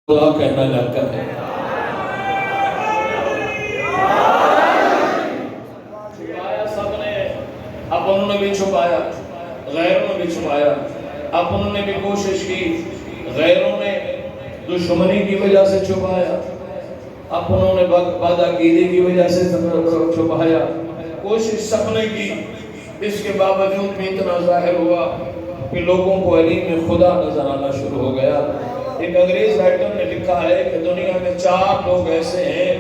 خدا کہنا لگتا ہے۔ چھپایا سب نے، اپنوں نے بھی چھپایا، غیروں نے بھی چھپایا، اپنوں نے بھی کوشش کی، غیروں نے دشمنی کی وجہ سے چھپایا، اپنوں نے بدعقیدی کی وجہ سے چھپایا، کوشش سب نے کی، اس کے باوجود بھی اتنا ظاہر ہوا کہ لوگوں کو علی میں خدا نظر آنا شروع ہو گیا۔ ایک انگریز رائٹر نے لکھا ہے کہ دنیا میں 4 لوگ ایسے ہیں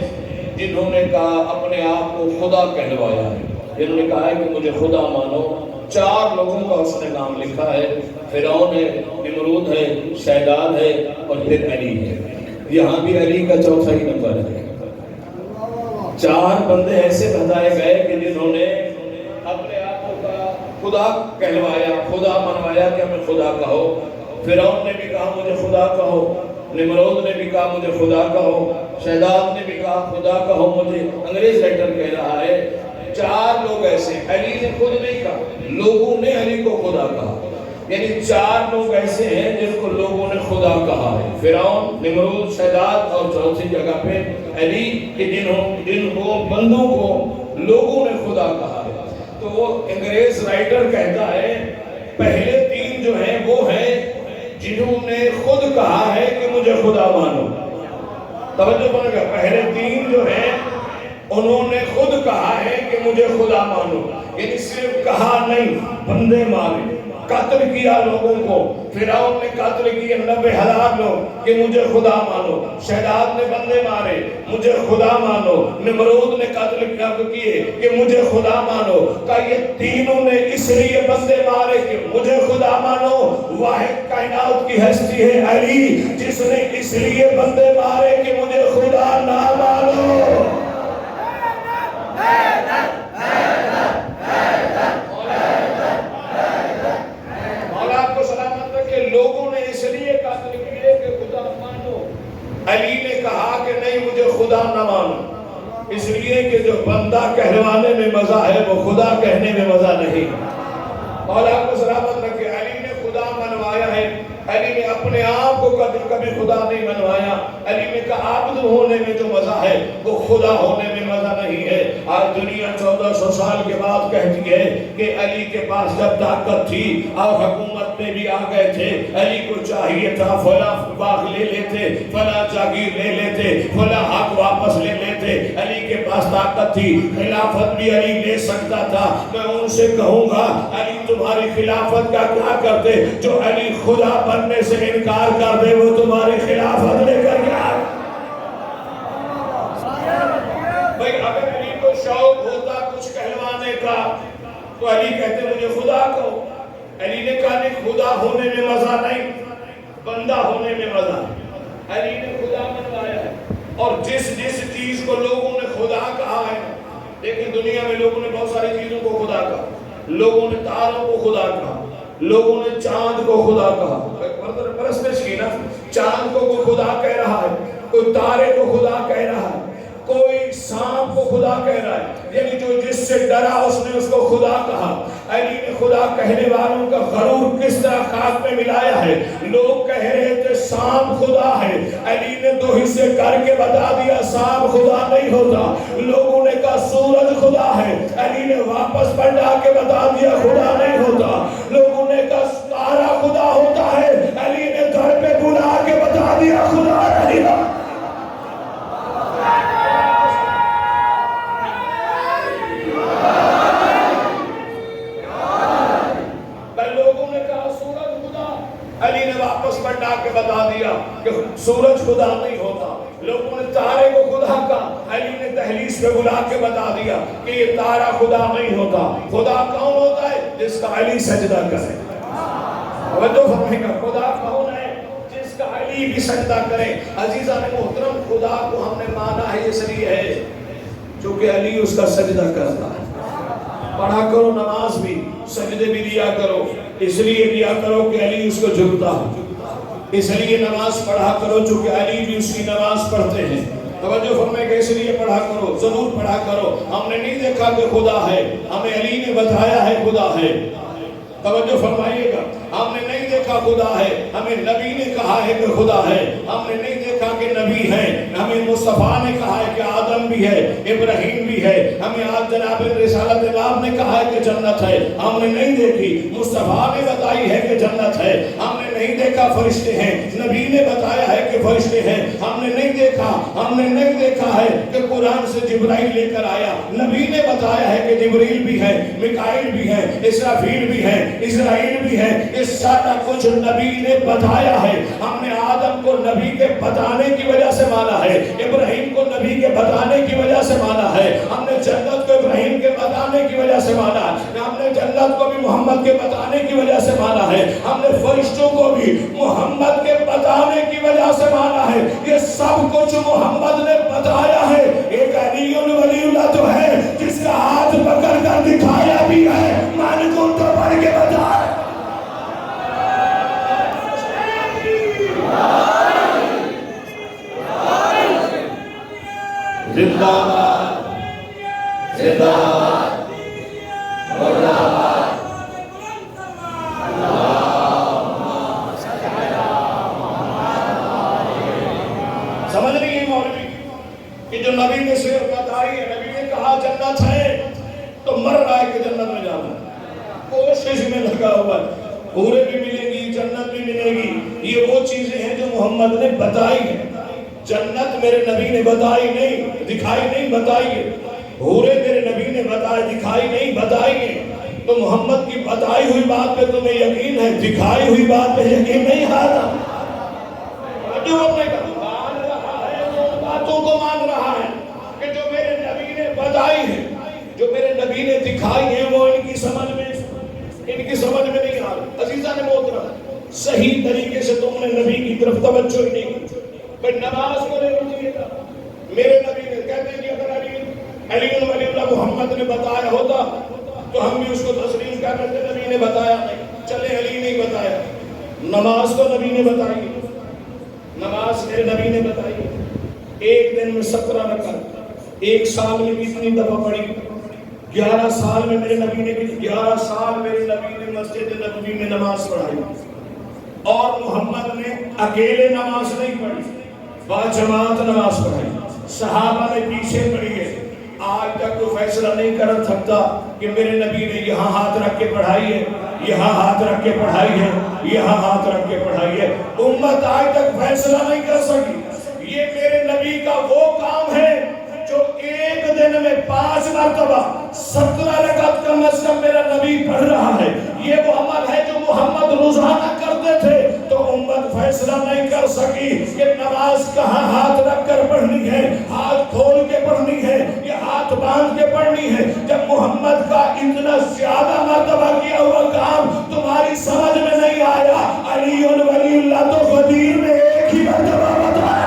جنہوں نے کہا اپنے آپ کو خدا کہلوایا ہے، جنہوں نے کہا ہے کہ مجھے خدا مانو۔ 4 لوگوں کا اس نے نام لکھا ہے، فرعون ہے، نمرود ہے، شیداد ہے اور پھر علی ہے۔ یہاں بھی علی کا چوتھا ہی نمبر ہے۔ 4 بندے ایسے بتائے گئے کہ جنہوں نے اپنے آپ کو خدا کہلوایا، خدا منوایا کہ ہمیں خدا کہو۔ فرعون نے بھی کہا مجھے خدا کہو، نمرود نے بھی کہا مجھے خدا کہو، شیداد نے بھی کہا خدا کہو مجھے۔ انگریز رائٹر کہہ رہا ہے 4 لوگ ایسے، علی نے خود نہیں کہا، لوگوں نے علی کو خدا کہا۔ یعنی 4 لوگ ایسے ہیں جن کو لوگوں نے خدا کہا ہے، فرعون، نمرود، شیداد اور چوتھی جگہ پہ علی، کہ جن کو بندوں کو لوگوں نے خدا کہا ہے۔ تو وہ انگریز رائٹر کہتا ہے پہلے 3 جو ہیں وہ ہیں جنہوں نے خود کہا ہے کہ مجھے خدا مانو۔ توجہ کرو گا، پہلے 3 جو ہیں انہوں نے خود کہا ہے کہ مجھے خدا مانو، یعنی صرف کہا نہیں، بندے مارے، قتل کیا لوگوں کو۔ فرعون نے قتل کیے 90,000 لوگ کہ مجھے خدا مانو، شیداد نے بندے مارے مجھے خدا مانو، نمرود نے قتل کیے کہ مجھے خدا مانو۔ کہ یہ تینوں نے اس لیے بندے مارے کہ مجھے خدا مانو۔ واحد کائنات کی ہستی ہے علی، جس نے اس لیے بندے مارے کہ مجھے خدا نہ مانو۔ لوگوں نے اس لیے قتل کیے کہ خدا مانو، علی نے کہا کہ نہیں مجھے خدا نہ مانو، اس لیے کہ جو بندہ کہلوانے میں مزہ ہے وہ خدا کہنے میں مزہ نہیں۔ اور آپ کو سلامت رکھے، علی نے خدا منوایا ہے، علی نے اپنے آپ کو کبھی خدا نہیں منوایا۔ علی نے کہا عبد ہونے میں جو مزہ ہے وہ خدا ہونے میں مزہ نہیں ہے۔ آج دنیا 1400 سال کے بعد کہتی ہے کہ علی کے پاس جب طاقت تھی اور حکومت میں بھی آ گئے تھے، علی کو چاہیے تھا فلاں باغ لے لیتے، فلاں جاگیر لے لیتے، فلاں حق واپس لے لیتے۔ علی کے پاس طاقت تھی، خلافت بھی علی لے سکتا تھا۔ میں ان سے کہوں گا علی تمہاری خلافت کا کیا کرتے؟ جو علی خدا بننے سے انکار کر دے وہ تمہاری خلافت لے کر گیا۔ بھئی اگر علی کو شوق ہوتا کچھ کہلوانے کا تو علی کہتے مجھے خدا کہو۔ علی نے کہا نہیں، خدا ہونے میں مزہ نہیں، بندہ ہونے میں مزہ ہے۔ علی نے خدا منوایا ہے، اور جس چیز کو لوگوں نے خدا کہا ہے، لیکن دنیا میں لوگوں نے بہت ساری چیزوں کو خدا کہا۔ لوگوں نے تاروں کو خدا کہا، لوگوں نے چاند کو خدا کہا، پرستش کی نا، چاند کو کوئی خدا کہہ رہا ہے، کوئی تارے کو خدا کہہ رہا ہے، کوئی سانپ کو خدا کہہ رہا ہے، یعنی جو جس سے ڈرا اس نے اس کو خدا کہا۔ علی نے خدا کہنے والوں کا غرور کس طرح خاک میں ملایا ہے۔ لوگ کہہ رہے تھے سانپ خدا ہے، علی نے 2 حصے کر کے بتا دیا سانپ خدا نہیں ہوتا۔ لوگوں نے کہا سورج خدا ہے، علی نے واپس پلٹا کے بتا دیا خدا نہیں ہوتا۔ لوگوں نے کہا تارا خدا ہوتا ہے، علی نے گھر پہ بلا کے بتا دیا خدا نہیں ہوتا۔ علی نے واپس پلٹا کے بتا دیا کہ سورج خدا نہیں ہوتا۔ لوگوں نے تارے کو خدا کہا، علی نے دہلیز پہ بلا کے بتا دیا کہ یہ تارا خدا نہیں ہوتا۔ خدا کون ہوتا ہے؟ جس کا علی سجدہ کرے۔ توجہ فرمائے گا، خدا کون ہے؟ جس کا علی بھی سجدہ کرے۔ عزیزان محترم، خدا کو ہم نے مانا ہے اس لیے ہے چونکہ علی اس کا سجدہ کرتا ہے۔ پڑھا کرو نماز بھی، سجدے بھی دیا کرو، اس لیے دیا کرو کہ علی اس کو جھکتا ہے۔ اس لیے نماز پڑھا کرو چونکہ علی بھی اس کی نماز پڑھتے ہیں۔ توجہ فرمائے کہ اس لیے پڑھا کرو، ضرور پڑھا کرو۔ ہم نے نہیں دیکھا کہ خدا ہے، ہمیں علی نے بتایا ہے خدا ہے۔ توجہ فرمائیے گا، ہم نے نہیں دیکھا خدا ہے، ہمیں نبی نے کہا ہے کہ خدا ہے۔ ہم نے نہیں دیکھا ہیں. ہمیں مصطفیٰ نے کہا ہے کہ آدم بھی ہے, ابراہیم بھی ہے. ہمیں آج جناب رسالت امام نے کہا ہے کہ جنت ہے, ہم نے نہیں دیکھی. مصطفیٰ نے بتائی ہے کہ جنت ہے, ہم نے نہیں دیکھا. فرشتے ہیں, نبی نے بتایا ہے کہ فرشتے ہیں, ہم نے نہیں دیکھا. ہم نے نہیں دیکھا ہے کہ قرآن سے جبرائیل لے کر آیا, نبی نے بتایا ہے کہ جبریل بھی ہے, میکائیل بھی ہے, اسرافیل بھی ہے, اسرائیل بھی ہے. یہ سارا کچھ نبی نے بتایا ہے. ہم نے آدم کو نبی کے بتانے کی وجہ سے مانا ہے, ابراہیم کو نبی کے بتانے کی وجہ سے مانا ہے. ہم نے جنت کو ابراہیم کے بتانے کی وجہ سے مانا ہے. ہم نے جنت کو بھی محمد کے بتانے کی وجہ سے مانا ہے. ہم نے فرشتوں کو بھی محمد کے بتانے کی وجہ سے مانا ہے. یہ سب کچھ محمد نے بتایا ہے. ایک علی ولی اللہ تو ہے جس کا ہاتھ پکڑ کر دکھایا بھی ہے, مان کو تو پڑھ کے بتایا. زندہ باد, زندہ باد, مرد آباد. سمجھ نہیں ہے مولوی کہ جو نبی نے صرف بتائی ہے, نبی نے کہا جنت ہے تو مر رہا ہے کہ جنت میں جانا, کوشش میں لگا ہوا ہے. حوریں بھی ملے گی, جنت بھی ملے گی. یہ وہ چیزیں ہیں جو محمد نے بتائی ہیں. جنت میرے نبی نے بتائی نہیں, دکھائی نہیں, بتائی ہے. حوریں میرے نبی نے بتائی, دکھائی نہیں, بتائی ہے. تو محمد کی بتائی ہوئی بات پہ تمہیں یقین ہے, دکھائی ہوئی بات پہ یقین نہیں آتا. جو اپنے مان رہا ہے وہ باتوں کو مان رہا ہے کہ جو میرے نبی نے بتائی ہے, جو میرے نبی نے دکھائی ہے, وہ ان کی سمجھ میں نہیں آ رہی. عزیزان محترم, صحیح طریقے سے تم نے نبی کی طرف توجہ ہی نہیں کی. بھئی نماز کو لے لیجیے گا, میرے نبی نے کہتے ہیں کہ اگر علی ولی اللہ محمد نے بتایا ہوتا تو ہم بھی اس کو تسلیم کر لیتے. نبی نے بتایا نہیں, چلے علی نہیں بتایا. نماز کو نبی نے بتائی, نماز میرے نبی نے بتائی. ایک دن میں 17 رکعت, ایک سال میں کتنی دفعہ پڑھی, 11 سال میں میرے نبی نے 11 سال میرے نبی نے مسجد نبوی میں نماز پڑھائی. اور محمد نے اکیلے نماز نہیں پڑھی, با جماعت نماز پڑھائی. صحابہ نے پیچھے پڑھی ہے. آج تک کوئی فیصلہ نہیں کر سکتا کہ میرے نبی نے یہاں ہاتھ رکھ کے پڑھائی ہے, یہاں ہاتھ رکھ کے پڑھائی ہے, یہاں ہاتھ رکھ کے پڑھائی ہے. امت آج تک فیصلہ نہیں کر سکی. یہ میرے نبی کا وہ کام ہے جو ایک دن میں 5 مرتبہ 17 رکعت کم از کم میرا نبی پڑھ رہا ہے. یہ وہ عمل ہے جو محمد روزانہ کرتے تھے. تو امت فیصلہ نہیں کر سکی کہ نماز کہاں ہاتھ رکھ کر پڑھنی ہے, ہاتھ کھول کے پڑھنی ہے, یہ ہاتھ باندھ کے پڑھنی ہے. جب محمد کا اتنا زیادہ مرتبہ کیا ہوا کام تمہاری سمجھ میں نہیں آیا, علی ولی اللہ تو غدیر میں ایک ہی مرتبہ بتایا.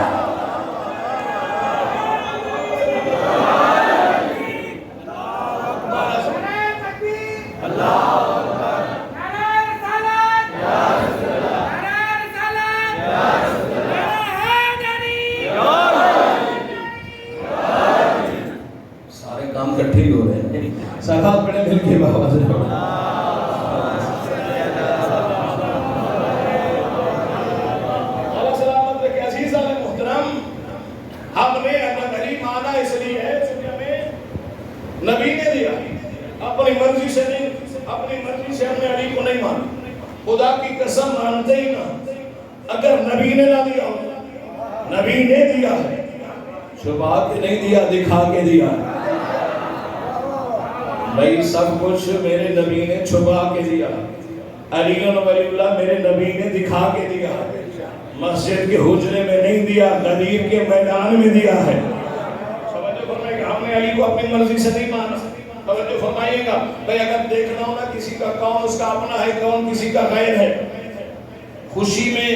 اکٹھے ہی ہو رہے ہیں, ساتھ بڑے مل کے بابا سے اللہ سلامت رکھے. عزیزان محترم, ہم نے نبی مانا اس لیے ہے کہ ہمیں نبی نے دیا, اپنی مرضی سے نہیں, اپنی مرضی سے ہم نے علی کو نہیں مانا. خدا کی قسم مانتے ہی نہ, اگر نبی نے نہ دیا ہو, نبی نے دیا ہے, چھپا کے نہیں دیا, دکھا کے دیا ہے. بھئی سب کچھ میرے نبی نے چھپا کے دیا, علی ولی اللہ میرے نبی نے دکھا کے دیا. مسجد کے حجرے میں نہیں دیا, غدیر کے میدان میں دیا ہے. توجہ فرمائے گا, ہم نے علی کو اپنی مرضی سے نہیں مانا. توجہ فرمائیے گا, بھئی اگر دیکھنا ہونا کسی کا کون اس کا اپنا ہے, کون کسی کا غیر ہے, خوشی میں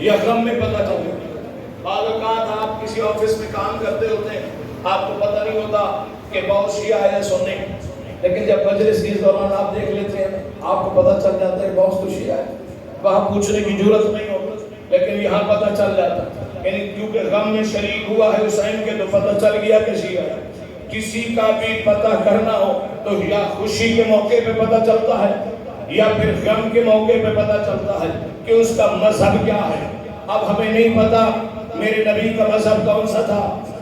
یا غم میں پتہ چلتا ہے. بعض اوقات آپ کسی آفس میں کام کرتے ہوتے ہیں, آپ کو پتہ نہیں ہوتا کہ باس یہ آیا سننے, لیکن جب مجلس کے دوران آپ دیکھ لیتے ہیں آپ کو پتہ چل جاتا ہے باس تو شیعہ ہے. وہاں پوچھنے کی ضرورت نہیں ہوتی, لیکن یہاں پتہ چل جاتا ہے. یعنی کیونکہ غم میں شریک ہوا ہے حسین کے تو پتہ چل گیا کہ شیعہ ہے. کسی کا بھی پتہ کرنا ہو تو یا خوشی کے موقع پہ پتہ چلتا ہے یا پھر غم کے موقع پہ پتہ چلتا ہے کہ اس کا مذہب کیا ہے. اب ہمیں نہیں پتا میرے نبی کا مذہب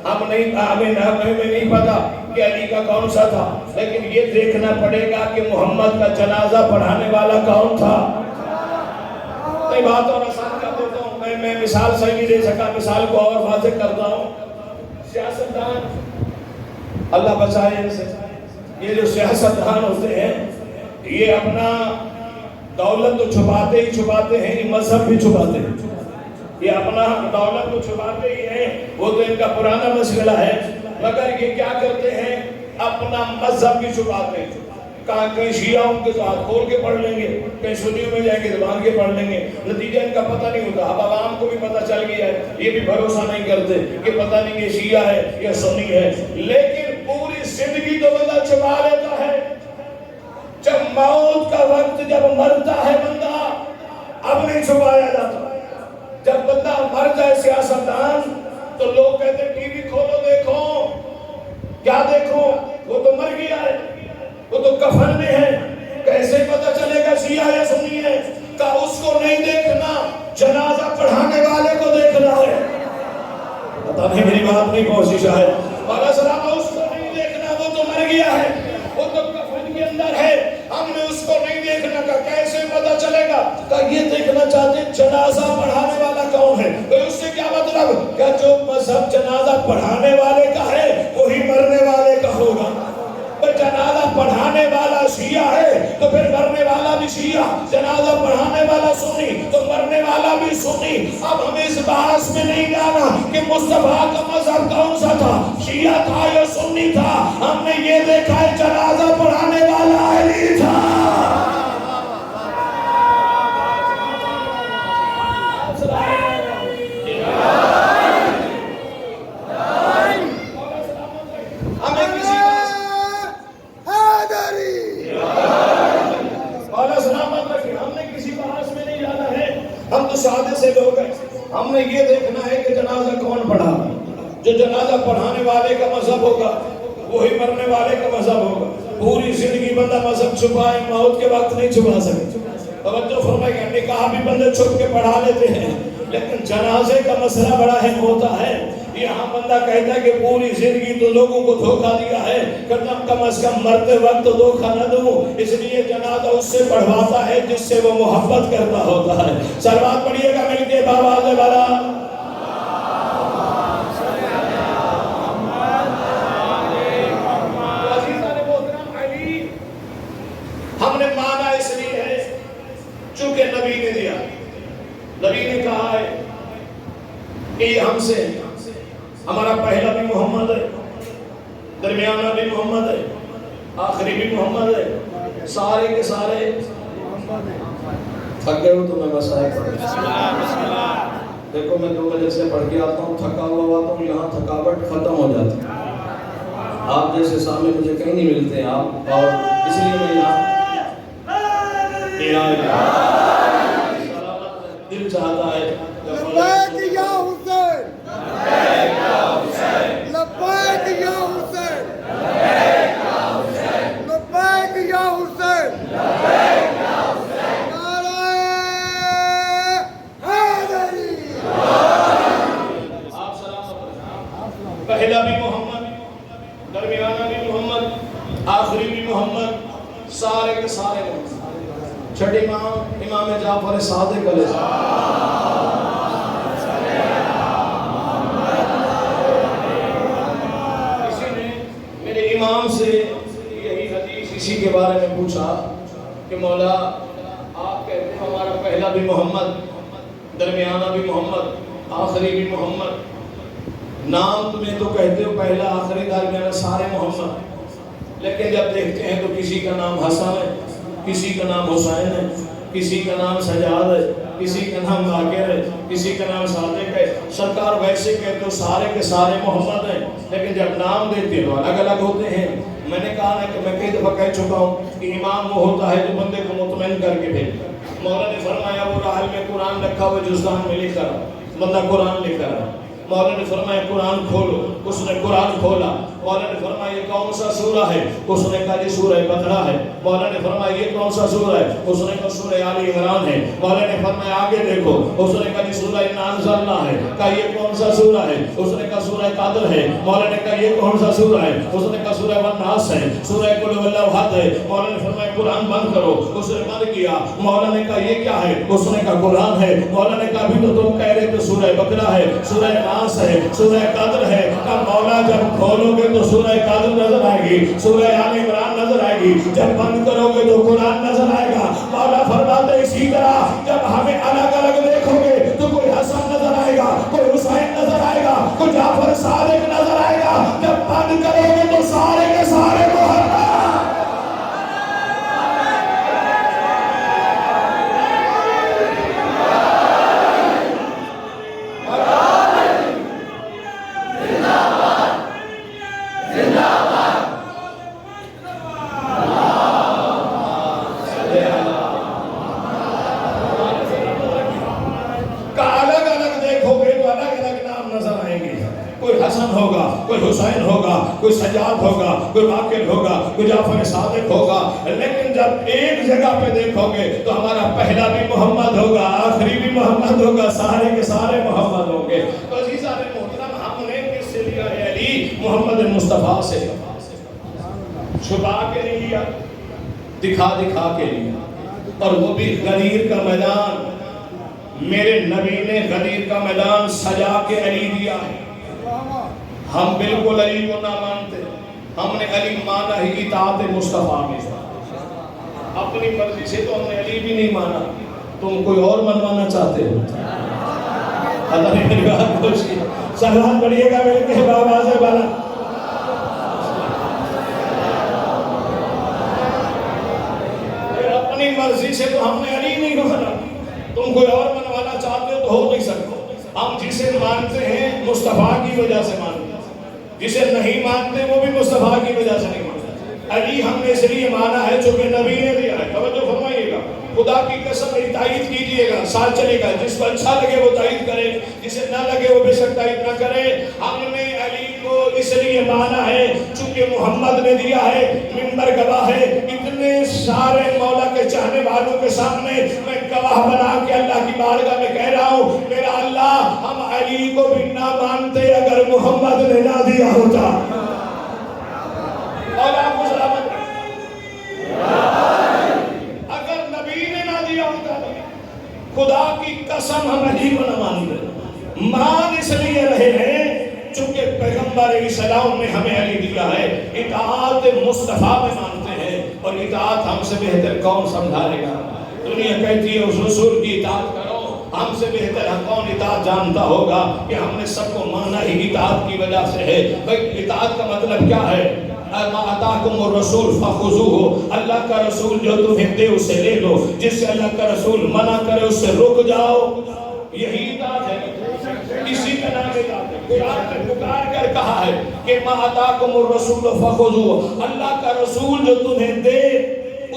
ہمیں نہیں پتا کہ علی کا کون سا تھا، لیکن یہ دیکھنا پڑے گا کہ محمد کا جنازہ پڑھانے والا کون تھا۔ میں بات اور آسان کر دیتا ہوں، میں مثال صحیح نہیں دے سکا، مثال کو اور واضح کرتا ہوں۔ سیاستدان، اللہ بچائے ان سے، یہ جو سیاستدان ہوتے ہیں یہ اپنا دولت تو چھپاتے ہی چھپاتے ہیں، یہ مذہب بھی چھپاتے ہیں۔ یہ اپنا دولت تو چھپاتے ہی ہیں، وہ تو ان کا پرانا مسئلہ ہے، مگر یہ کیا کرتے ہیں، اپنا مذہب بھی چھپاتے ہیں۔ کہیں شیعہ ان کے ساتھ کھول کے پڑھ لیں گے، کہیں سنیوں میں جائیں گے زبان کے پڑھ لیں گے، نتیجہ ان کا پتہ نہیں ہوتا۔ اب عوام کو بھی پتہ چل گیا ہے، یہ بھی بھروسہ نہیں کرتے کہ پتہ نہیں یہ شیعہ ہے یا سنی ہے، لیکن پوری زندگی تو بندہ چھپا لیتا ہے۔ جب موت کا وقت جب مرتا ہے بندہ، اب نہیں چھپایا جاتا۔ جب بندہ مر جائے سیاستدان تو لوگ کہتے ہیں ٹی وی کھولو دیکھو، کیا دیکھو، وہ تو مر گیا ہے، وہ تو کفن میں ہے، کیسے پتہ چلے گا شیعہ یا سنی ہے؟ کہ اس کو نہیں دیکھنا، جنازہ پڑھانے والے کو دیکھنا ہے۔ پتہ نہیں میری بات نہیں پہنچی شاید۔ اور اسلام اس کو نہیں دیکھنا، وہ تو مر گیا ہے، وہ تو کفن کے اندر ہے، ہم نے اس کو نہیں دیکھنا۔ کا کیسے پتہ چلے گا؟ کہ یہ دیکھنا چاہتے جنازہ پڑھانے والا کون ہے۔ تو اس سے کیا مطلب؟ کہ جو مذہب جنازہ پڑھانے والے کا ہے وہی مرنے والے کا ہوگا۔ جنازہ پڑھانے والا شیعہ ہے تو پھر مرنے والا بھی شیعہ، جنازہ پڑھانے والا سنی تو مرنے والا بھی سنی۔ اب ہمیں اس بحث میں نہیں جانا کہ مصطفیٰ کا مذہب کون سا تھا، شیعہ تھا یا سنی تھا، ہم نے یہ دیکھا ہے جنازہ پڑھانے والا علی تھا۔ ہم تو سادے سے لوگ ہیں، ہم نے یہ دیکھنا ہے کہ جنازہ کون پڑھا۔ جو جنازہ پڑھانے والے کا مذہب ہوگا وہی مرنے والے کا مذہب ہوگا۔ پوری زندگی بندہ مذہب چھپائے، موت کے وقت نہیں چھپا سکے۔ توجہ فرمائے، نکاح بھی بندے چھپ کے پڑھا لیتے ہیں، لیکن جنازے کا مسئلہ بڑا اہم ہوتا ہے۔ یہاں بندہ کہتا ہے کہ پوری زندگی تو لوگوں کو دھوکہ دیا ہے، کم از کم مرتے وقت تو دھوکہ نہ دوں، اس لیے جنازہ اس سے پڑھواتا ہے جس سے وہ محبت کرتا ہوتا ہے۔ صلوات پڑھیے گا مل کے باواز والا۔ ہم نے مانا اس لیے ہے چونکہ نبی نے دیا، نبی نے کہا ہے کہ یہ ہم سے، ہمارا پہلا بھی محمد ہے، درمیانہ بھی محمد ہے، آخری بھی محمد ہے، سارے کے سارے تھک گئے ہو تو میں بس آئے دیکھو میں 2 بجے سے پڑھ کے آتا ہوں، تھکا ہوا آتا ہوں، یہاں تھکاوٹ ختم ہو جاتی ہے۔ آپ جیسے سامنے مجھے کہیں نہیں ملتے ہیں آپ، اور اس لیے میں یہاں دل چاہتا ہے لبیک یا حسین، لبیک یا حسین، لبیک یا حسین، لبیک یا حسین، لبیک یا حسین، نعرہ حیدری۔ آپ سلام، پہلا بھی محمد، درمیانہ بھی محمد، آخری بھی محمد، سارے کے سارے محمد۔ چھٹے امام جعفر صادق علیہ السلام، کسی نے میرے امام سے یہی حدیث اسی کے بارے میں پوچھا کہ مولا آپ کہتے ہیں ہمارا پہلا بھی محمد، درمیانہ بھی محمد، آخری بھی محمد، نام تمہیں تو کہتے ہو پہلا آخری درمیانہ سارے محمد، لیکن جب دیکھتے ہیں تو کسی کا نام حسن ہے، کسی کا نام حسین ہے، کسی کا نام سجاد ہے، کسی کا نام باقر ہے، کسی کا نام صادق ہے۔ سرکار ویسے کہتے ہو سارے کے سارے محمد ہیں، لیکن جب نام دیتے ہو الگ الگ ہوتے ہیں۔ میں نے کہا نا کہ میں کئی دفعہ کہہ چکا ہوں کہ امام وہ ہوتا ہے جو بندے کو مطمئن کر کے بھیجتا ہے۔ مولا نے فرمایا وہ راحل میں قرآن رکھا ہوا جزدان میں لکھ کر بندہ قرآن لکھ کر مولا نے فرمایا قرآن کھولو، اس نے قرآن کھولا۔ مولا نے فرمایا یہ کون سا سورہ ہے؟ اس نے کہا یہ سورہ بقرہ ہے۔ مولا نے فرمایا یہ کون سا سورہ ہے؟ اس نے کہا سورہ آل عمران ہے۔ مولا نے فرمایا آگے دیکھو، اس نے کہا یہ سورہ انا انزلنا ہے۔ کہا یہ کون سا سورہ ہے؟ اس نے کہا سورہ قدر ہے۔ مولا نے کہا یہ کون سا سورہ ہے؟ اس نے کہا سورہ والناس ہے، سورہ قل هو اللہ احد ہے۔ مولا نے فرمایا قرآن بند کرو، اس نے بند کیا۔ مولا نے کہا یہ کیا ہے؟ اس نے کہا قرآن ہے۔ مولا نے کہا ابھی تو تم کہہ رہے تھے سورہ بقرہ ہے، سورہ ناس ہے، سورہ قدر ہے۔ کہا مولا جب کھولو گے تو سورہ قدر نظر آئے گی، سورہ آل عمران نظر آئے گی، جب بند کرو گے تو قرآن نظر آئے گا۔ مولا فرماتے اسی طرح جب ہمیں الگ الگ دیکھو گے تو کوئی حسن نظر آئے گا، کوئی حسین نظر آئے گا، کوئی جعفر صادق نظر آئے گا۔ جب بند کرو گے تو سارے کے سارے محمد۔ کوئی حسین ہوگا، کوئی سجاد ہوگا، کوئی واقل ہوگا، کوئی جعفر صادق ہوگا، لیکن جب ایک جگہ پہ دیکھو گے تو ہمارا پہلا بھی محمد ہوگا، آخری بھی محمد ہوگا، سارے کے سارے محمد ہوں گے۔ تو عزیزان محترم، ہم نے کس سے لیا ہے علی؟ محمد مصطفیٰ سے، چھپا کے نہیں لیا، دکھا دکھا کے لیا، اور وہ بھی غدیر کا میدان۔ میرے نبی نے غدیر کا میدان سجا کے علی دیا ہے۔ ہم بالکل علی کو نہ مانتے، ہم نے علی مانا ہی اطاعت مصطفیٰ میں، اپنی مرضی سے تو ہم نے علی بھی نہیں مانا۔ تم کوئی اور منوانا چاہتے ہو؟ اللہ نے میری بات خوش کی، سلام پڑھیے گا میرے کہ بابا سے بالا۔ اپنی مرضی سے تو ہم نے علی نہیں مانا، تم کوئی اور منوانا چاہتے ہو تو ہو نہیں سکتا۔ ہم جسے مانتے ہیں مصطفیٰ کی وجہ سے مانتے ہیں، جسے نہیں مانتے وہ بھی مصطفیٰ کی وجہ سے نہیں مانتے۔ علی ہم نے اس لیے مانا ہے چونکہ نبی نے دیا ہے۔ توجہ فرمائیے گا، خدا کی قسم میری تائید کیجئے گا، ساتھ چلے گا، جس کو اچھا لگے وہ تائید کرے، جسے نہ لگے وہ بے شک تائید نہ کرے۔ ہم نے علی کو اس لیے مانا ہے چونکہ محمد نے دیا ہے، منبر گواہ ہے۔ اتنے سارے مولا کے چاہنے والوں کے سامنے میں گواہ بنا کے اللہ کی بارگاہ میں کہہ رہا ہوں، میرا اللہ ہم علی کو بھی نہ مانتے اگر محمد نے نہ دیا ہوتا۔ اور آپ کو سلامت اگر نبی نے نہ دیا ہوتا، خدا کی قسم ہم علی کو نہ مان رہے، مان اس لیے رہے ہیں چونکہ پیغمبر علیہ السلام نے ہمیں علی دیا ہے۔ اطاعت مصطفیٰ میں مانتے ہیں، اور اطاعت ہم سے بہتر کون سمجھائے گا؟ دنیا کہتی ہے اس رسول کی اطاعت کرو، ہم سے بہتر ہم کون اطاعت جانتا ہوگا کہ ہم نے سب کو مانا ہی اطاعت کی وجہ سے ہے۔ بھئی اطاعت کا مطلب کیا ہے؟ ما آتاکم الرسول فخذوہ، اللہ کا رسول جو تمہیں دے اسے لے لو، جس سے اللہ کا رسول منع کرے اس سے رک جاؤ، یہی اطاعت ہے۔ اسی کا نام اطاعت ہے۔ قرآن نے پکار کر کہا ہے کہ ما آتاکم الرسول فخذوہ، اللہ کا رسول جو تمہیں دے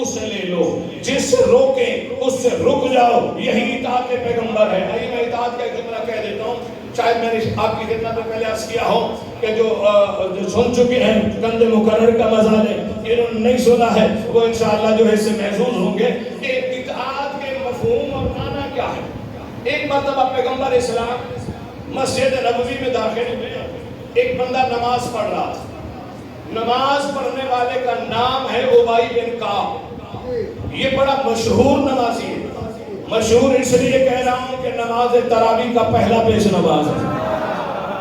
اسے لے لو، جس سے روکے اس سے رک جاؤ، یہی اطاعت پیغمبر ہے۔ آئیے میں اطاعت کا ایک جملہ کہہ دیتا ہوں، شاید میں نے آپ کی خدمت میں پہلے عرض کیا ہو کہ جو سن چکے ہیں کند مکرر کا مزاج ہے، انہوں نے نہیں سنا ہے وہ انشاءاللہ جو ہے اس سے محظوظ ہوں گے کہ اطاعت کے مفہوم اور معنی کیا ہے۔ ایک مرتبہ پیغمبر اسلام مسجد نبوی میں داخل ہوئے، ایک بندہ نماز پڑھ رہا تھا، نماز پڑھنے والے کا نام ہے ابی بن کعب، یہ بڑا مشہور نمازی ہے۔ مشہور اس لیے کہہ رہا ہوں کہ نماز تراویح کا پہلا پیش نماز ہے۔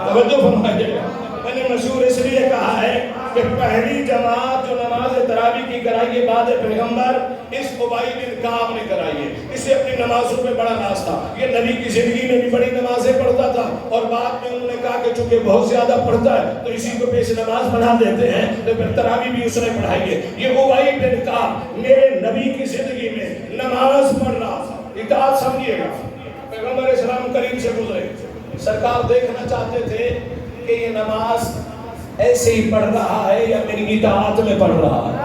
توجہ فرمائیے گا، میں نے مشہور اس لیے کہا ہے کہ پہلی جماعت جو نماز تراویح کی کرائی ہے بعد پیغمبر اس ابی بن کعب نے کرائی ہے۔ اسے اپنی نمازوں میں بڑا ناز تھا، یہ نبی کی زندگی میں بھی بڑی نمازیں پڑھتا تھا، اور بعد میں انہوں نے کہا کہ چونکہ بہت زیادہ پڑھتا ہے تو اسی کو پیش نماز بنا دیتے ہیں، تو پھر تراویح بھی اس نے پڑھائی ہے۔ یہ ابی بن کعب میرے نبی کی زندگی میں نماز پڑھ رہا تھا۔ اطاعت سمجھیے گا، پیغمبر اسلام قریب سے گزرے، سرکار دیکھنا چاہتے تھے کہ یہ نماز ایسے ہی پڑھ رہا ہے یا میری اطاعت میں پڑھ رہا ہے۔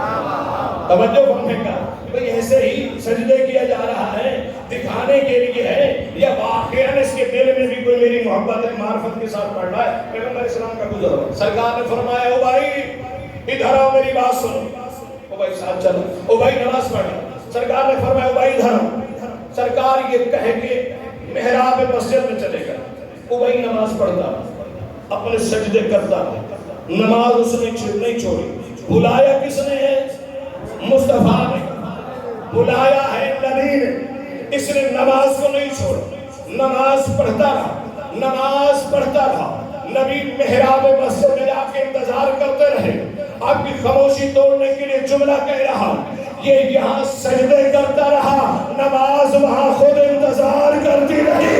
توجہ فرمائے گا، بھئی ایسے ہی سجدے کیا جا رہا ہے دکھانے کے لیے ہے یا واقعاً اس کے دل میں بھی کوئی میری محبت ہے معرفت کے ساتھ پڑھ رہا ہے؟ پیغمبر اسلام کا گزر ہوا سرکار نے فرمایا او بھائی ادھر آؤ میری بات سنو. او بھائی ساتھ چلو. او بھائی نماز پڑھنا. سرکار نے فرمایا او بھائی ادھر آؤ. سرکار یہ کہہ کے محراب مسجد میں چلے گا. او بھائی نماز پڑھتا اپنے سجدے کرتا نماز اس نے نہیں چھوڑی. بلایا کس نے ہے؟ مصطفیٰ نے بلایا ہے نبی نے. اس نے نماز کو نہیں چھوڑا. نماز پڑھتا رہا نماز پڑھتا رہا. نبی محراب مسجد میں جا کے انتظار کرتے رہے. آپ کی خاموشی توڑنے کے لیے جملہ کہہ رہا یہ یہاں سجدے کرتا رہا نماز وہاں خود انتظار کرتی رہی.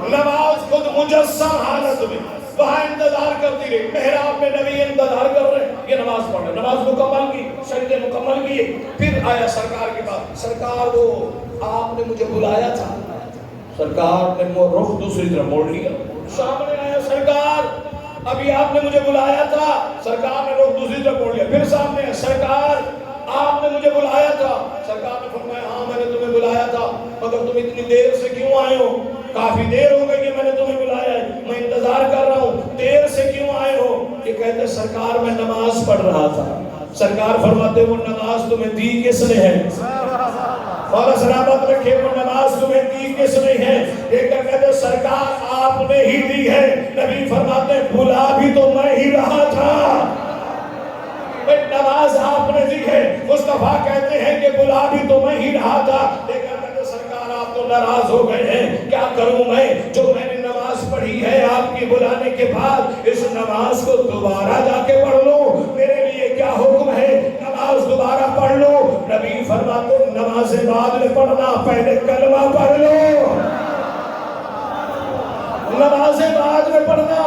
نماز خود مجسم حالت میں وہاں انتظار کرتی رہی. محراب میں نبی انتظار کر رہے یہ نماز پڑھ رہے. نماز مکمل کی سجدے مکمل کیے. پھر آیا سرکار کے پاس. سرکار وہ آپ نے مجھے بلایا تھا. سرکار نے رخ دوسری طرف موڑ لیا. سامنے آیا سرکار ابھی آپ نے مجھے بلایا تھا. سرکار نے رخ دوسری طرف موڑ لیا. پھر سامنے آیا سرکار آپ نے مجھے بلایا تھا. سرکار نے فرمایا ہاں میں نے تمہیں بلایا تھا مگر تم اتنی دیر سے کیوں آئے ہو؟ کافی دیر ہو گئی کہ میں نے تمہیں بلایا ہے میں انتظار کر رہا ہوں دیر سے کیوں آئے ہو؟ یہ کہتے سرکار میں نماز پڑھ رہا تھا. سرکار فرماتے وہ نماز تمہیں دی کس نے ہے؟ مولا سلامت رکھے وہ نماز تمہیں دی کس نے ہے؟ یہ کہتے سرکار آپ نے ہی دی ہے. نبی فرماتے بلا بھی تو میں ہی رہا تھا. نماز آپ نے دی ہے. مصطفیٰ کہتے ہیں کہ بلا بھی تو میں ہی رہا تھا. لیکن کہتے سرکار آپ تو ناراض ہو گئے ہیں. کیا کروں میں جو میں نے نماز پڑھی ہے آپ کی بلانے کے بعد اس نماز کو دوبارہ جا کے پڑھ لوں؟ میرے لیے کیا حکم ہے؟ نماز دوبارہ پڑھ لو. نبی فرماتے نماز بعد میں پڑھنا پہلے کلمہ پڑھ لو. نماز بعد میں پڑھنا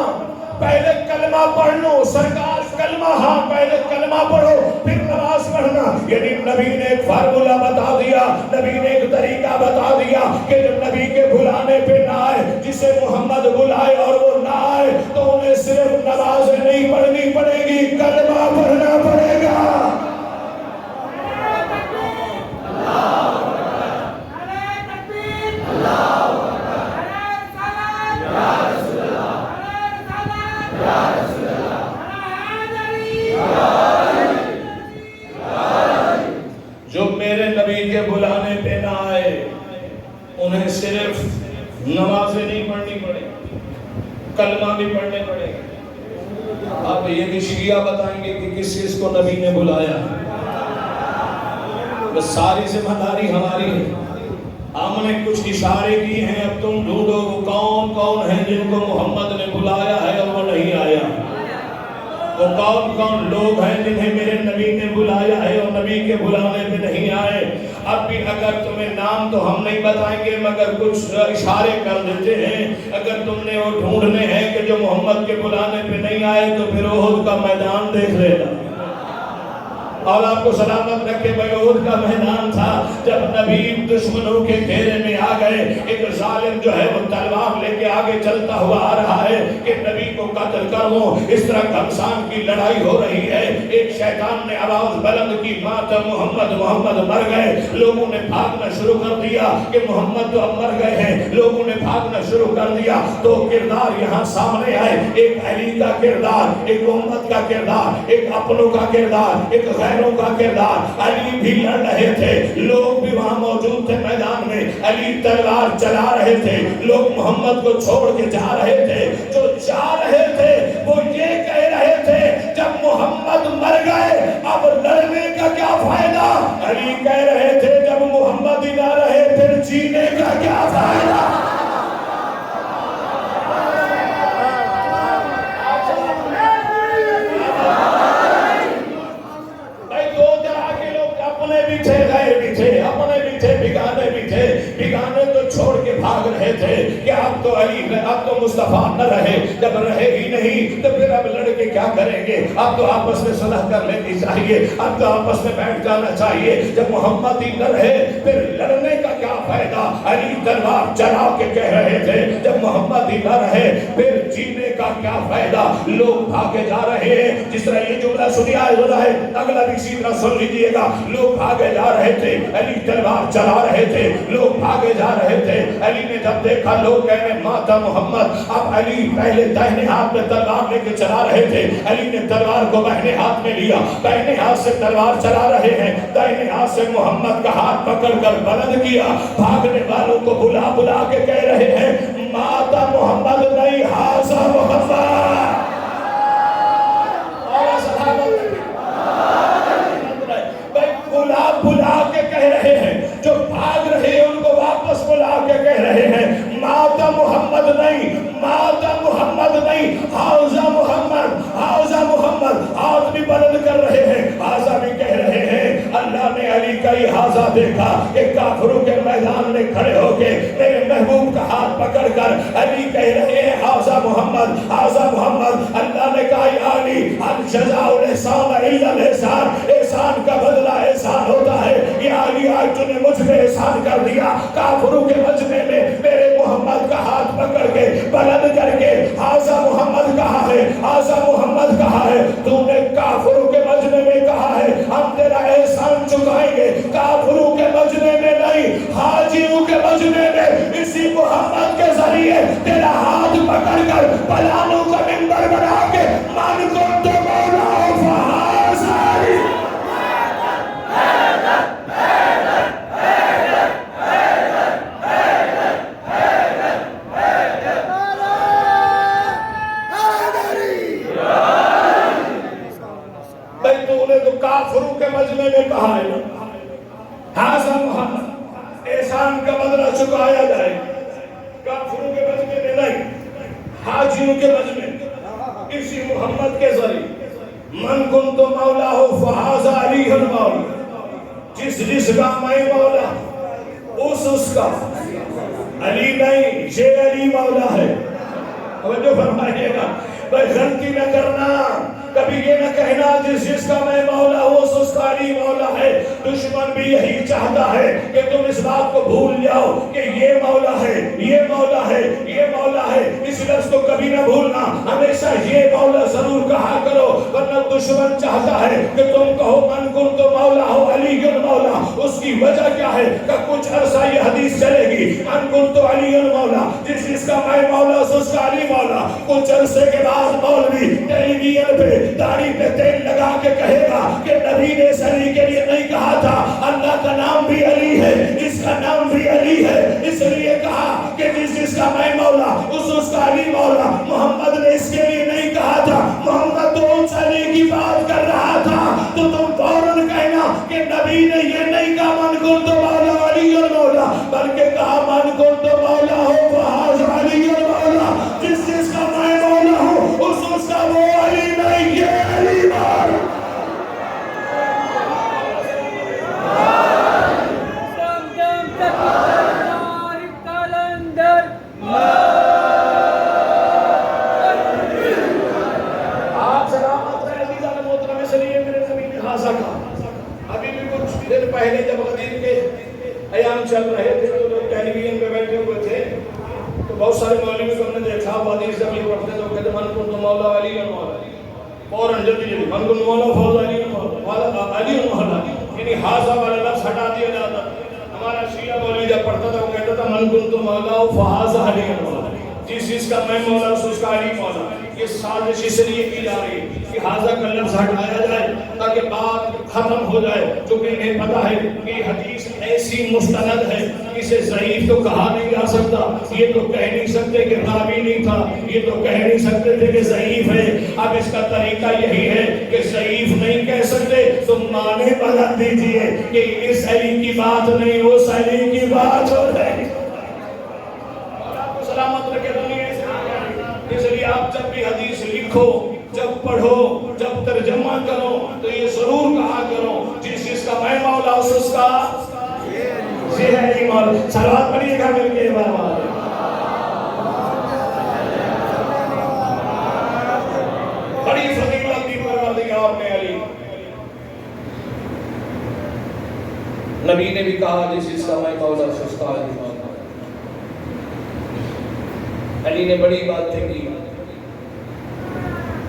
پہلے کلمہ پڑھ لو. سرکار کلمہ ہاں پہلے کلمہ پڑھو پھر نماز پڑھنا. یعنی نبی نے ایک فارمولہ بتا دیا. نبی نے ایک طریقہ بتا دیا کہ جب نبی کے بلانے پہ نہ آئے جسے محمد بلائے اور وہ نہ آئے تو انہیں صرف نماز نہیں پڑھنی پڑے گی کلمہ پڑھنا پڑے گا. جو میرے نبی کے بلانے پہ نہ آئے انہیں صرف نمازیں نہیں پڑھنی پڑے کلمہ بھی پڑھنے پڑے. اب یہ بھی شیعہ بتائیں گے کہ کس چیز کو نبی نے بلایا. بس ساری ذمہ داری ہماری ہے. ہم نے کچھ اشارے کیے ہیں اب تم ڈھونڈو وہ کون کون ہیں جن کو محمد نے بلایا ہے اور وہ نہیں آیا. وہ کون کون لوگ ہیں جنہیں میرے نبی نے بلایا ہے اور نبی کے بلانے پہ نہیں آئے. اب بھی اگر تمہیں نام تو ہم نہیں بتائیں گے مگر کچھ اشارے کر دیتے ہیں. اگر تم نے وہ ڈھونڈنے ہیں کہ جو محمد کے بلانے پہ نہیں آئے تو پھر احد کا میدان دیکھ لینا. اور آپ کو سلامت رکھے بھائی احد کا میدان تھا جب نبی دشمنوں کے گھیرے میں آ گئے. ایک ظالم جو ہے وہ تلوار لے کے آگے چلتا ہوا آ رہا ہے کہ نبی کو قتل کرو. اس طرح گھمسان کی لڑائی ہو رہی ہے. ایک شیطان نے آواز بلند کی ماتا محمد محمد مر گئے. لوگوں نے بھاگنا شروع کر دیا کہ محمد تو اب مر گئے ہیں. لوگوں نے بھاگنا شروع کر دیا. دو کردار یہاں سامنے آئے. ایک علی کا کردار ایک امت کا کردار ایک اپنوں کا کردار ایک غیروں کا کردار. علی بھی لڑ رہے تھے لوگ بھی وہاں موجود تھے میدان میں. علی تلوار چلا رہے تھے لوگ محمد کو چھوڑ کے جا رہے تھے. جو جا رہے تھے وہ یہ کہہ رہے تھے جب محمد مر گئے اب لڑنے کا کیا فائدہ. علی کہہ رہے تھے جب محمد ہی نہ رہے پھر جینے کا کیا فائدہ. اپنے بھی تھے غیر بھی تھے اپنے بھی تھے بگانے بھی تھے. بگانے تو چھوڑ کے بھاگ رہے تھے کہ اب تو علی اب تو مصطفیٰ نہ رہے، جب رہے ہی نہیں تو پھر اب لڑ کے کیا کریں گے، اب تو آپس میں صلح کر لینی چاہیے، اب تو آپس میں بیٹھ جانا چاہیے، جب محمد ہی نہ رہے پھر لڑنے کا کیا فائدہ۔ علی تلوار چلا کے کہہ رہے تھے جب محمد ہی نہ رہے پھر جینے کا کیا فائدہ، لوگ بھاگے جا رہے ہیں۔ جس طرح یہ جملہ سنیا ہے اگلا بھی اسی طرح سن لیجئے گا، لوگ بھاگے جا رہے تھے، علی تلوار چلا رہے تھے، لوگ بھاگے جا رہے تھے۔ علی نے جب دیکھا لوگ کہنے ماتا محمد، اب علی پہلے دائنے ہاتھ میں تلوار لے کے چلا رہے تھے، علی نے تلوار کو بائیں ہاتھ میں لیا، دائنے ہاتھ سے تلوار چلا رہے ہیں، دائنے ہاتھ سے محمد کا ہاتھ پکڑ کر بلند کیا، بھاگنے والوں کو بلا بلا کے کہہ رہے ہیں ماتا محمد نہیں حاضر محمد۔ بلا بلا کے کہہ رہے ہیں، جو بھاگ رہے ہیں ان کو واپس بلا کے کہہ رہے ہیں ماتا محمد نہیں، ماتا محمد نہیں، حاضر محمد، حاضر محمد۔ ہاتھ بھی بلند کر رہے ہیں، حاضر بھی کہہ رہے ہیں۔ اللہ نے علی کا یہ حاضر دیکھا کہ کافروں کے میدان میں کھڑے ہو کے میرے محبوب کا ہاتھ پکڑ کر علی کہہ رہے ہیں حاضر محمد، حاضر محمد۔ اللہ نے کہا یا علی الجزاء الاحسان الا الاحسان، احسان کا بدلہ احسان ہوتا ہے۔ یا علی آج تو نے مجھ پہ احسان کر دیا، کافروں کے مجمع میں میرے محمد کا ہاتھ پکڑ کے بلند کر کے حاضر محمد کہا ہے، حاضر محمد کہا ہے۔ تو نے کافروں کے مجمع میں کہا ہے ہم تیرا احسان چکائیں گے، کافروں کے مجمع میں نہیں، حاجیوں کے مجمع میں اسی محمد کے ذریعے تیرا ہاتھ پکڑ کر پلانوں کا منبر بنا کے من کو تو مولا فحاضر۔ کافروں کے مجمع میں کہا ہے حاضر محمد، احسان کا بدلہ چکایا جائے، کافروں کے مجمع میں نہیں، حاجیوں کے مجمع میں اسی محمد کے ذریعے من کنت مولا ہو فحاضر علی المولا، جس کا میں مولا اس کا، علی نہیں یہ علی مولا ہے۔ توجہ فرمائیے گا، بھائی غلطی نہ کرنا، کبھی یہ نہ کہنا جس کا میں مولا ہوں اس کا علی مولا ہے۔ دشمن بھی یہی چاہتا ہے کہ تم اس بات کو بھول جاؤ کہ یہ مولا ہے، یہ مولا ہے، یہ مولا ہے۔ اس لفظ کو کبھی نہ بھولنا، ہمیشہ یہ مولا ضرور کہا کرو، ورنہ دشمن چاہتا ہے کہ تم کہو من کنت مولا ہو علی المولا۔ اس کی وجہ کیا ہے کہ کچھ عرصہ یہ حدیث چلے گی من کنت علی المولا، جس کا میں مولا اس کا علی مولا۔ کچھ عرصے کے بعد مولوی ٹیلی ویژن پہ داڑھی پہ تیل لگا کے کہے گا کہ نبی نے اس علی کے لیے نہیں کہا تھا اللہ کا نام بھی علی ہے، اس کا نام بھی علی ہے، اس لیے کہا کہ جس کا میں مولا اس کا علی مولا۔ محمد نے اس کے لیے نہیں کہا تھا، محمد تو اس علی کی بات کر رہا تھا، تو تم فوراً کہنا کہ نبی نے یہ نہیں کہا من کنت مولا علی المولا، بلکہ کہا من کنت مولا ہو فحاضر علی المولا۔ جس کا میں مولا ہوں اس کا وہ علی نہیں، یہ علی مولا۔ آپ سلامت رہے عزیزان محترم، اس لیے میرے زمین حاضر کا ابھی بھی کچھ دن پہلے جب غدیر کے ایام چل رہے تھے تو لوگ ٹیلی ویژن پہ بیٹھے ہوئے تھے تو بہت سارے مولوی کو ہم نے دیکھا حدیث جب یہ پڑھتے تو کہتے من کنت مولا علی المولا، فوراً جلدی من کنت مولا فوز علی المولا، علی المولا، یعنی حاضر والا لفظ ہٹا دیا جاتا۔ ہمارا شیعہ مولوی جب پڑھتا تھا وہ کہتا تھا من کنت مولا فحاضر علی المولا، جس کا میں مولا اس کا علی مولا۔ یہ سازش اس لیے کی جا رہی ہے کہ حاضر کا لفظ ہٹایا جائے تاکہ بات ختم ہو جائے، کیونکہ انہیں پتا ہے کہ یہ حدیث ایسی مستند ہے اسے ضعیف تو کہا نہیں جا سکتا، یہ تو کہہ نہیں سکتے کہ راوی نہیں تھا، یہ تو کہہ نہیں سکتے تھے کہ ضعیف ہے۔ اب اس کا طریقہ یہی ہے کہ ضعیف نہیں کہہ سکتے تو معنی بدل دیجئے کہ اس علی کی بات نہیں اس علی کی بات ہو رہی۔ اور آپ کو سلامت رکھے دنیا سے، اس لیے آپ جب بھی حدیث لکھو، جب پڑھو، جب ترجمہ کرو تو یہ ضرور کہا کرو جس کا میں مولا اس کا یہ ہے ایمان. صلوات پڑھیے گا مل کے بابا. بڑی فضیلت دی پروردگار نے علی. نبی نے بھی کہا جس اس کا میں مولا سستا ہے. علی نے بڑی باتیں کی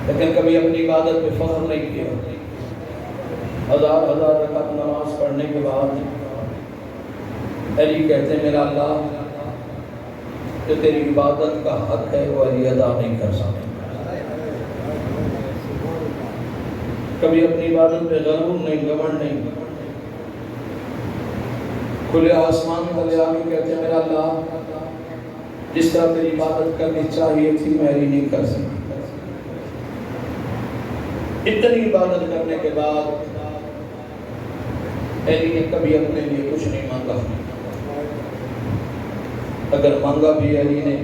لیکن کبھی اپنی عبادت پہ فخر نہیں کیا. ہزار رکعت نماز پڑھنے کے بعد علی کہتے ہیں میرا اللہ جو تیری عبادت کا حق ہے وہ علی ادا نہیں کر سکتے. کبھی اپنی عبادت پہ غرور نہیں، گھمنڈ نہیں. کھلے آسمان تلے آ کے کہتے ہیں میرا اللہ جس طرح تیری عبادت کرنی چاہیے تھی میں علی نہیں کر سکتا. اتنی عبادت کرنے کے بعد علی نے کبھی اپنے لیے کچھ نہیں مانگا. اگر مانگا بھی علی نے